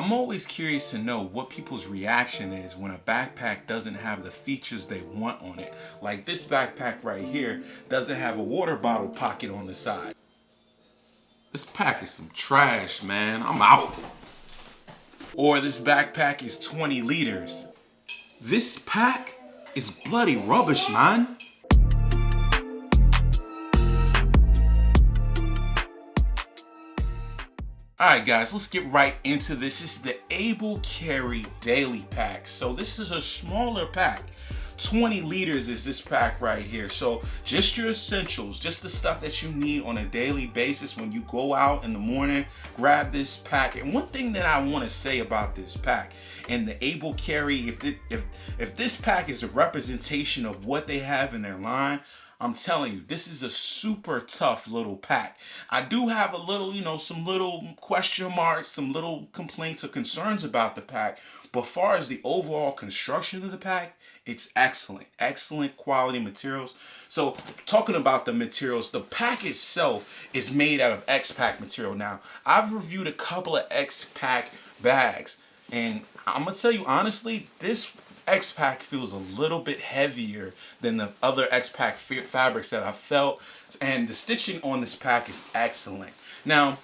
I'm always curious to know what people's reaction is when a backpack doesn't have the features they want on it. Like this backpack right here doesn't have a water bottle pocket on the side. This pack is some trash, man. I'm out. Or this backpack is 20 liters. This pack is bloody rubbish, man. Alright guys, let's get right into this. This is the Able Carry Daily Pack. So this is a smaller pack. 20 liters is this pack right here. So just your essentials, just the stuff that you need on a daily basis when you go out in the morning, grab this pack. And one thing that I want to say about this pack and the Able Carry, if this pack is a representation of what they have in their line, I'm telling you, this is a super tough little pack. I do have a little, some little question marks, some little complaints or concerns about the pack. But as far as the overall construction of the pack, it's excellent. Excellent quality materials. So talking about the materials, the pack itself is made out of X-Pack material. Now, I've reviewed a couple of X-Pack bags. And I'm going to tell you honestly, this X-Pack feels a little bit heavier than the other X-Pack fabrics that I felt, and the stitching on this pack is excellent. Now,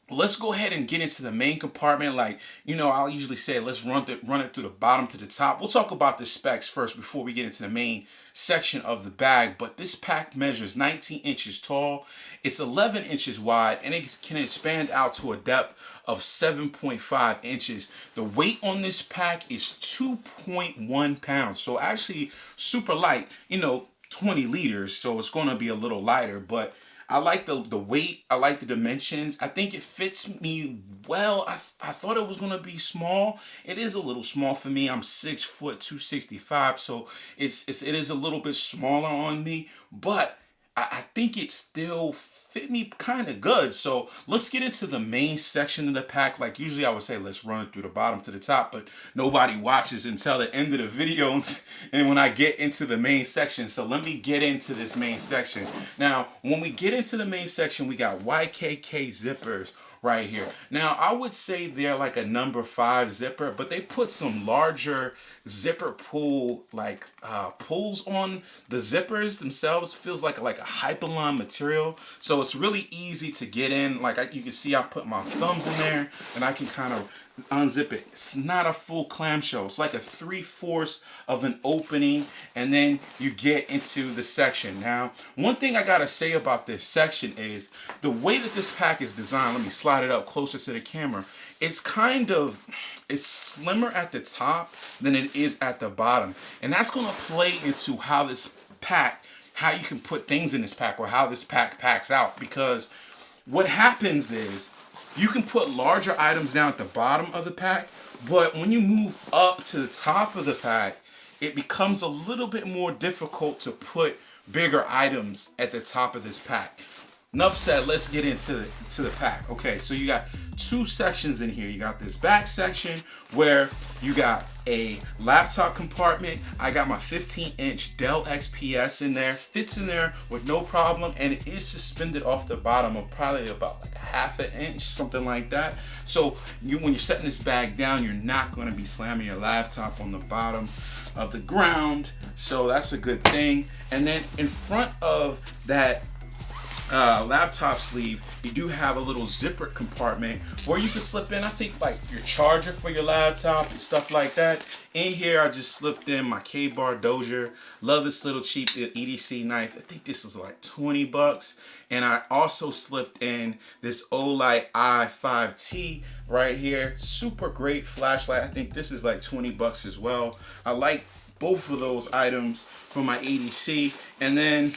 let's go ahead and get into the main compartment. Like, I'll usually say let's run it through the bottom to the top. We'll talk about the specs first before we get into the main section of the bag. But this pack measures 19 inches tall. It's 11 inches wide, and it can expand out to a depth of 7.5 inches. The weight on this pack is 2.1 pounds. So actually super light, 20 liters. So it's going to be a little lighter, but I like the weight. I like the dimensions. I think it fits me well. I thought it was going to be small. It is a little small for me. I'm 6 foot 265, so it is a little bit smaller on me, but I think it still fit me kind of good. So let's get into the main section of the pack. Like usually I would say let's run it through the bottom to the top, but nobody watches until the end of the video and when I get into the main section. So let me get into this main section. Now, when we get into the main section, we got YKK zippers right here. Now, I would say they're like a number 5 zipper, but they put some larger zipper pull pulls on the zippers themselves. Feels like a Hypalon material, so it's really easy to get in. Like you can see, I put my thumbs in there and I can kind of unzip it. It's not a full clamshell. It's like a 3/4 of an opening, and then you get into the section. Now, one thing I gotta say about this section is the way that this pack is designed. Let me slide it up closer to the camera. It's slimmer at the top than it is at the bottom, and that's gonna play into how you can put things in this pack, or how this pack packs out. Because what happens is, you can put larger items down at the bottom of the pack, but when you move up to the top of the pack, it becomes a little bit more difficult to put bigger items at the top of this pack. Enough said, let's get into the pack. Okay, so you got 2 sections in here. You got this back section where you got a laptop compartment. I got my 15-inch Dell XPS in there. Fits in there with no problem, and it is suspended off the bottom of probably about like 1/2 inch, something like that. So when you're setting this bag down, you're not going to be slamming your laptop on the bottom of the ground. So that's a good thing. And then in front of that laptop sleeve, you do have a little zipper compartment where you can slip in, I think, like your charger for your laptop and stuff like that. In here, I just slipped in my K-Bar Dozier. Love this little cheap EDC knife. I think this is like 20 bucks. And I also slipped in this Olight i5T right here. Super great flashlight. I think this is like 20 bucks as well. I like both of those items for my EDC. And then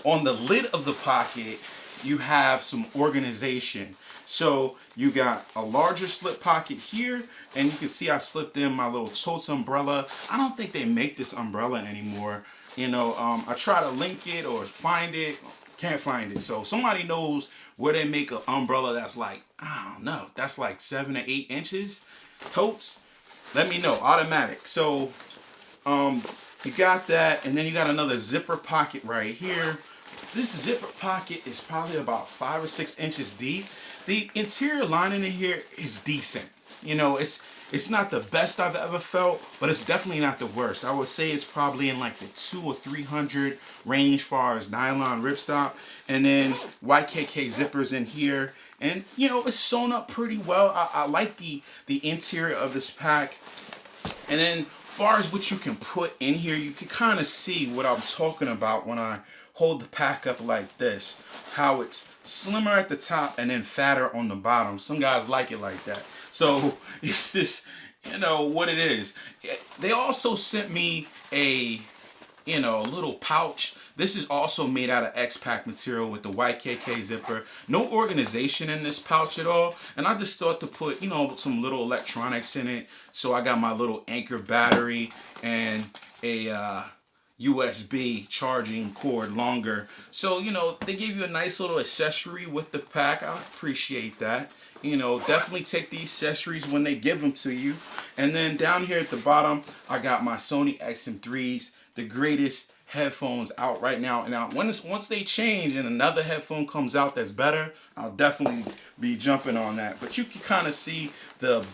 on the lid of the pocket, you have some organization. So you got a larger slip pocket here, and you can see I slipped in my little totes umbrella. I don't think they make this umbrella anymore. I try to link it or find it, can't find it. So somebody knows where they make an umbrella that's like, I don't know, that's like 7 to 8 inches totes. Let me know. Automatic. So you got that, and then you got another zipper pocket right here. This zipper pocket is probably about 5 or 6 inches deep. The interior lining in here is decent. You know, it's not the best I've ever felt, but it's definitely not the worst. I would say it's probably in like the 200 or 300 range far as nylon ripstop. And then YKK zippers in here. And, you know, it's sewn up pretty well. I like the interior of this pack. And then far as what you can put in here, you can kind of see what I'm talking about when I hold the pack up like this. How it's slimmer at the top and then fatter on the bottom. Some guys like it like that. So it's just, you know, what it is. They also sent me a, you know, a little pouch. This is also made out of X-Pack material with the YKK zipper. No organization in this pouch at all. And I just thought to put, you know, some little electronics in it. So I got my little Anchor battery and a USB charging cord longer. So, you know, they gave you a nice little accessory with the pack. I appreciate that. You know, definitely take the accessories when they give them to you. And then down here at the bottom, I got my Sony XM3s, the greatest headphones out right now. And now once they change and another headphone comes out that's better, I'll definitely be jumping on that. But you can kind of see the,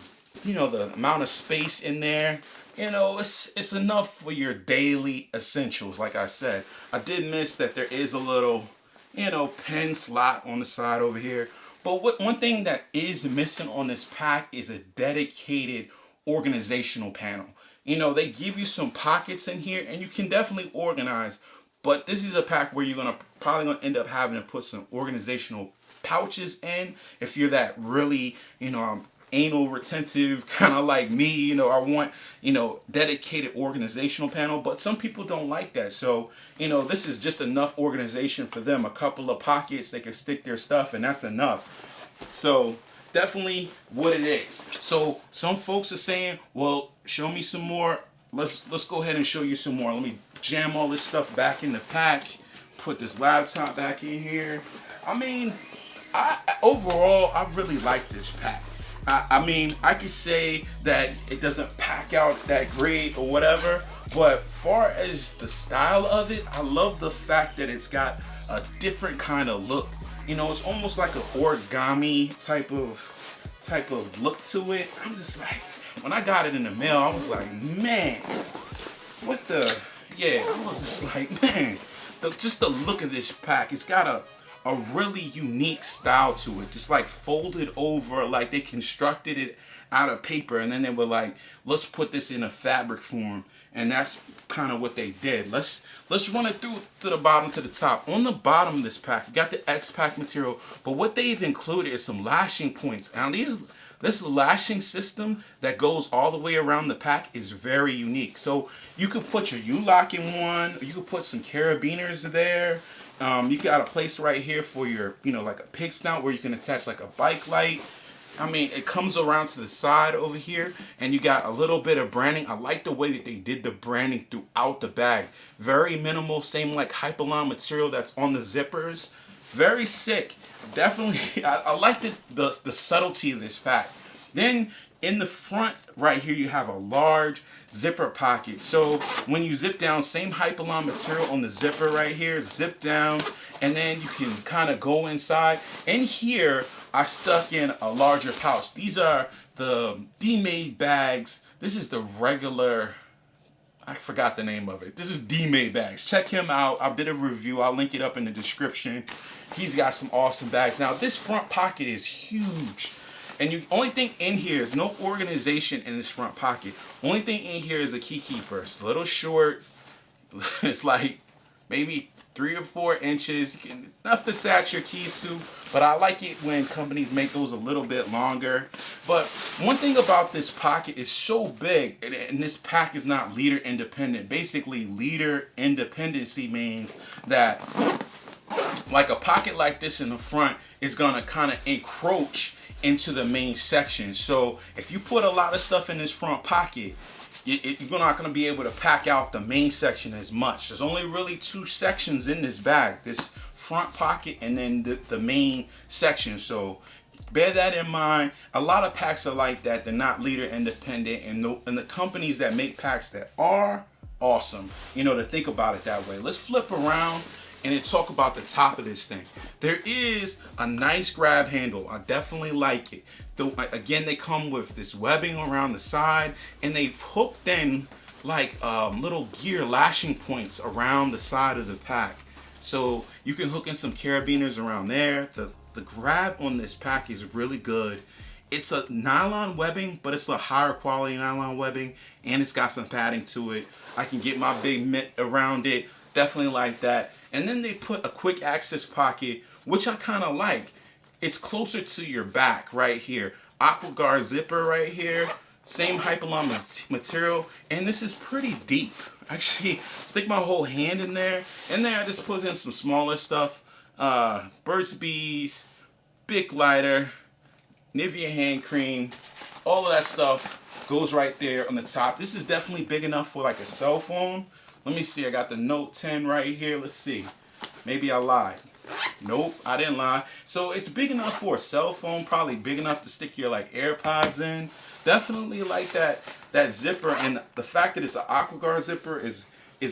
you know, the amount of space in there. You know, it's enough for your daily essentials. Like I said, I did miss that there is a little, you know, pen slot on the side over here. But one thing that is missing on this pack is a dedicated organizational panel. You know, they give you some pockets in here and you can definitely organize, but this is a pack where you're probably gonna end up having to put some organizational pouches in if you're that really, you know, anal retentive kind of like me. You know, I want, you know, dedicated organizational panel, but some people don't like that. So, you know, this is just enough organization for them. A couple of pockets they can stick their stuff, and that's enough. So definitely what it is. So some folks are saying, well, show me some more. Let's go ahead and show you some more. Let me jam all this stuff back in the pack, put this laptop back in here. I mean, overall I really like this pack. I mean, I could say that it doesn't pack out that great or whatever, but far as the style of it, I love the fact that it's got a different kind of look. You know, it's almost like an origami type of look to it. I'm just like, when I got it in the mail, I was like, man, what the, yeah, I was just like, man, just the look of this pack, it's got a really unique style to it, just like folded over, like they constructed it out of paper and then they were like, let's put this in a fabric form, and that's kind of what they did. Let's run it through to the bottom to the top. On the bottom of this pack, you got the X-Pack material, but what they've included is some lashing points. Now this lashing system that goes all the way around the pack is very unique. So you could put your U-lock in one, you could put some carabiners there. You got a place right here for your, you know, like a pig snout where you can attach like a bike light. I mean, it comes around to the side over here and you got a little bit of branding. I like the way that they did the branding throughout the bag. Very minimal, same like Hypalon material that's on the zippers. Very sick. Definitely, I like the subtlety of this pack. Then in the front right here, you have a large zipper pocket. So when you zip down, same Hypalon material on the zipper right here, zip down, and then you can kind of go inside. In here, I stuck in a larger pouch. These are the D-Made bags. This is the regular, I forgot the name of it. This is D-Made bags. Check him out. I did a review. I'll link it up in the description. He's got some awesome bags. Now, this front pocket is huge. And the only thing in here is no organization in this front pocket. Only thing in here is a key keeper. It's a little short. It's like maybe 3 or 4 inches. Enough to attach your keys to. But I like it when companies make those a little bit longer. But one thing about this pocket is so big, and this pack is not leader independent. Basically, leader independency means that like a pocket like this in the front is gonna kind of encroach into the main section. So if you put a lot of stuff in this front pocket, you're not going to be able to pack out the main section as much. There's only really 2 sections in this bag, this front pocket and then the main section. So bear that in mind. A lot of packs are like that. They're not leader independent, and the companies that make packs that are awesome, you know, to think about it that way. Let's flip around and then talk about the top of this thing. There is a nice grab handle. I definitely like it. Again, they come with this webbing around the side, and they've hooked in like little gear lashing points around the side of the pack. So you can hook in some carabiners around there. The grab on this pack is really good. It's a nylon webbing, but it's a higher quality nylon webbing, and it's got some padding to it. I can get my big mitt around it. Definitely like that. And then they put a quick access pocket, which I kind of like. It's closer to your back right here. AquaGuard zipper right here. Same Hypalon material, and this is pretty deep. Actually, stick my whole hand in there. In there, I just put in some smaller stuff. Burt's Bees, Bic lighter, Nivea hand cream, all of that stuff goes right there on the top. This is definitely big enough for like a cell phone. Let me see, I got the Note 10 right here. Let's see, maybe I lied. Nope, I didn't lie. So it's big enough for a cell phone, probably big enough to stick your like AirPods in. Definitely like that zipper, and the fact that it's an AquaGuard zipper is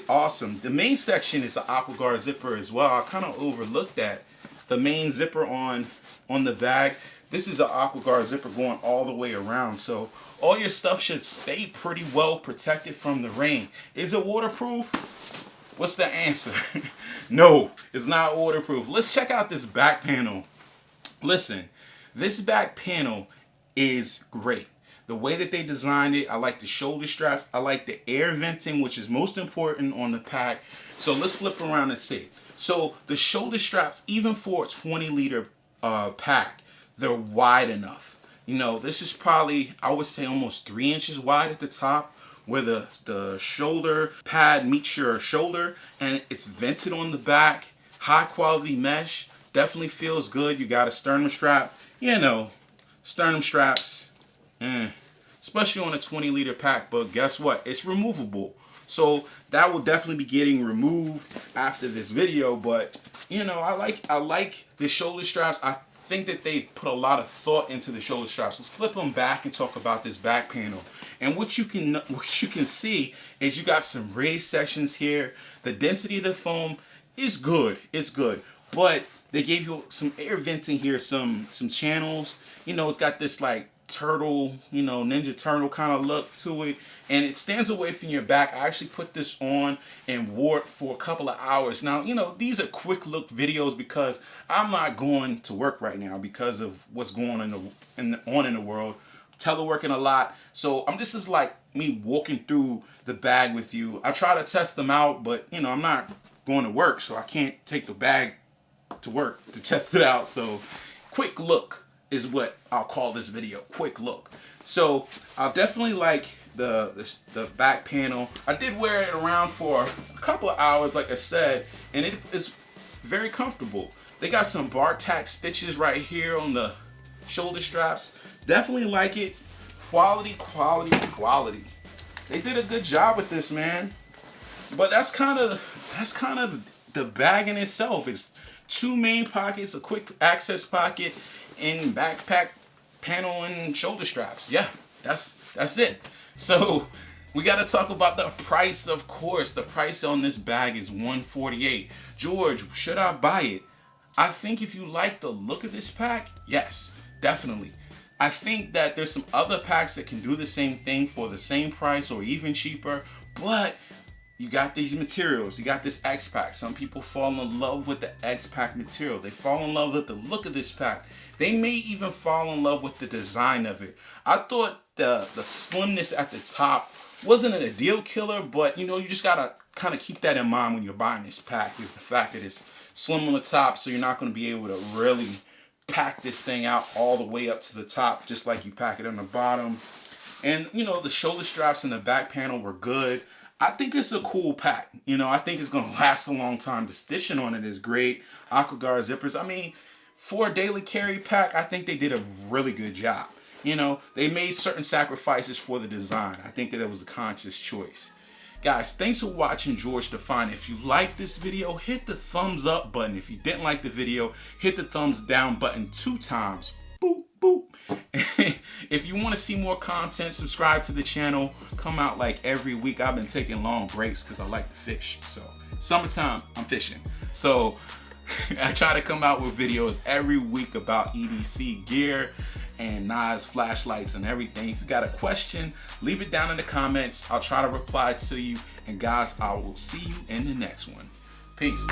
awesome. The main section is an AquaGuard zipper as well. I kind of overlooked that. The main zipper on the bag. This is an AquaGuard zipper going all the way around, so all your stuff should stay pretty well protected from the rain. Is it waterproof? What's the answer? No, it's not waterproof. Let's check out this back panel. Listen, this back panel is great. The way that they designed it, I like the shoulder straps. I like the air venting, which is most important on the pack. So let's flip around and see. So the shoulder straps, even for a 20-liter pack, they're wide enough. You know, this is probably, I would say, almost 3 inches wide at the top, where the shoulder pad meets your shoulder, and it's vented on the back. High quality mesh, definitely feels good. You got a sternum strap. You know, sternum straps, especially on a 20-liter pack, but guess what? It's removable. So that will definitely be getting removed after this video, but you know, I like the shoulder straps. I think that they put a lot of thought into the shoulder straps. Let's flip them back and talk about this back panel. And what you can see is you got some raised sections here. The density of the foam is good. It's good. But they gave you some air venting here, some channels. You know, it's got this like turtle, you know, Ninja Turtle kind of look to it, and it stands away from your back. I actually put this on and wore it for a couple of hours. Now, you know, these are quick look videos because I'm not going to work right now because of what's going on in the world. Teleworking a lot, so I'm just like me walking through the bag with you. I try to test them out, but you know, I'm not going to work, so I can't take the bag to work to test it out. So quick look is what I'll call this video, quick look. So I definitely like the back panel. I did wear it around for a couple of hours, like I said, and it is very comfortable. They got some bar tack stitches right here on the shoulder straps. Definitely like it. Quality, quality, quality. They did a good job with this, man. But that's kind of the bag in itself. It's 2 main pockets, a quick access pocket, and backpack panel and shoulder straps. Yeah, that's it. So we got to talk about the price. Of course, the price on this bag is $148. George, should I buy it? I think if you like the look of this pack, yes, definitely. I think that there's some other packs that can do the same thing for the same price or even cheaper, but you got these materials. You got this X pack. Some people fall in love with the X pack material. They fall in love with the look of this pack. They may even fall in love with the design of it. I thought the slimness at the top wasn't a deal killer, but you know, you just gotta kind of keep that in mind when you're buying this pack, is the fact that it's slim on the top, so you're not going to be able to really pack this thing out all the way up to the top just like you pack it on the bottom. And you know, the shoulder straps and the back panel were good. I think it's a cool pack. You know, I think it's going to last a long time. The stitching on it is great. AquaGuard zippers. I mean, for a daily carry pack, I think they did a really good job. You know, they made certain sacrifices for the design. I think that it was a conscious choice. Guys, thanks for watching George Define. If you liked this video, hit the thumbs up button. If you didn't like the video, hit the thumbs down button 2 times. Boop, boop. If you want to see more content, subscribe to the channel. Come out like every week. I've been taking long breaks because I like to fish. So, summertime, I'm fishing. So I try to come out with videos every week about EDC gear and Nas flashlights and everything. If you got a question, leave it down in the comments. I'll try to reply to you. And guys, I will see you in the next one. Peace.